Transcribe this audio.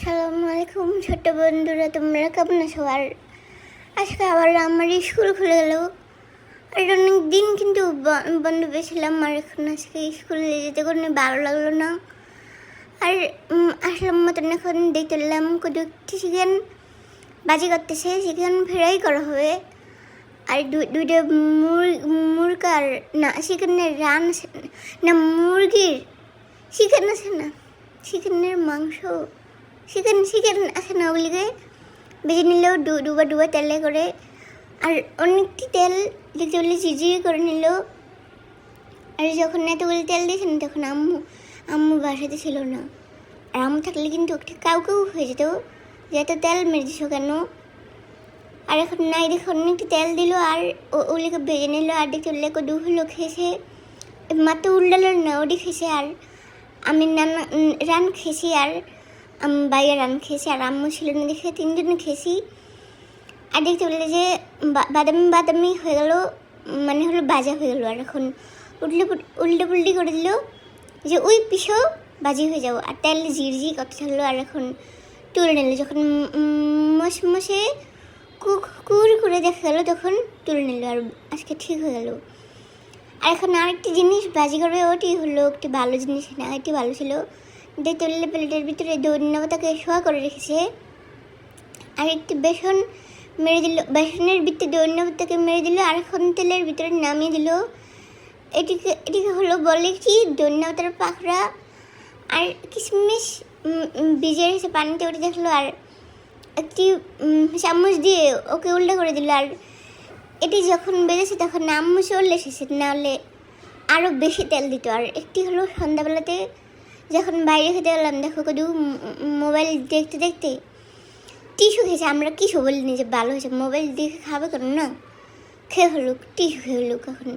আসসালামু আলাইকুম ছোট্ট বন্ধুরা, তোমরা কেমন আছো? আর আজকে আবার আমার স্কুল খুলে গেল। আর অনেক দিন কিন্তু বন্ধ পেয়েছিলাম, আর এখন আজকে স্কুলে যেতে কোনো ভালো লাগলো না। আর আসলাম মতন এখন দেখতে এলাম কত চিকেন বাজি করতেছে, চিকেন ফ্রাই করা হবে। আর দুইটা মুরগার না চিকেনের রান আছে না, মুরগির চিকেন আছে না, চিকেনের মাংস চিকেন আছে না, ওগুলিকে ভেজে নিলেও ডুবা তেলে করে। আর অনেকটি তেল দেখতে বলে চিজিয়ে করে নিল। আর যখন এতগুলো তেল দিয়েছেন তখন আম্মু বাসাতে ছিল না। আর আম্মু থাকলে কিন্তু কাউ হয়ে যেত যে এত তেল মেরেছ কেন। আর এখন নাই দেখে অনেকটি তেল দিল আর ওগুলিকে ভেজে নিল। আর দেখতে বললে কদু হলো খেয়েছে, মাত্র উল্টালো না, ওটি খেয়েছে। আর আমি রান খেয়েছি, আর বাইরে রান খেয়েছি। আর আম্মু ছিল না দেখে তিনজনে খেয়েছি। আর দেখতে বললে যে বাদামি হয়ে গেল, মানে হলো ভাজা হয়ে গেলো। আর এখন উল্টে পুল্টি করে দিল যে ওই পিছও ভাজি হয়ে যাবো। আর তেল ঝিরঝি করতে থাকলো। আর এখন তুলে নিল, যখন মশে করে দেখা গেলো তখন তুলে নিল। আর আজকে ঠিক হয়ে গেল। আর এখন আরেকটি জিনিস ভাজি করবে, ওটি হলো একটি ভালো জিনিস না, এটি ভালো ছিল। দেখতে বললে প্লেটের ভিতরে ধন্যবাদকে শোয়া করে রেখেছে। আর একটি বেসন মেরে দিল, বেসনের ভিতরে ধন্যবাদকে মেরে দিল। আর এখন তেলের ভিতরে নামিয়ে দিল। এটিকে হলো বলে কি ধন্যবাদের পাখড়া। আর কিশমিশ ভিজে রেখেছে পানিতে, ওটি দেখলো। আর একটি চামচ দিয়ে ওকে উল্টা করে দিল। আর এটি যখন বেজেছে তখন আম্মু চলে এসেছে, নাহলে আরও বেশি তেল দিত। আর একটি হলো সন্ধ্যাবেলাতে যখন বাইরে খেতে গেলাম, দেখো কদু মোবাইল দেখতে দেখতে টিস্যু খেয়েছে। আমরা কিছু বলিনি যে ভালো হয়েছে, মোবাইল দেখে খাবে কেন না, খেয়ে হলুক টিস্যু খেয়ে হলুক এখন।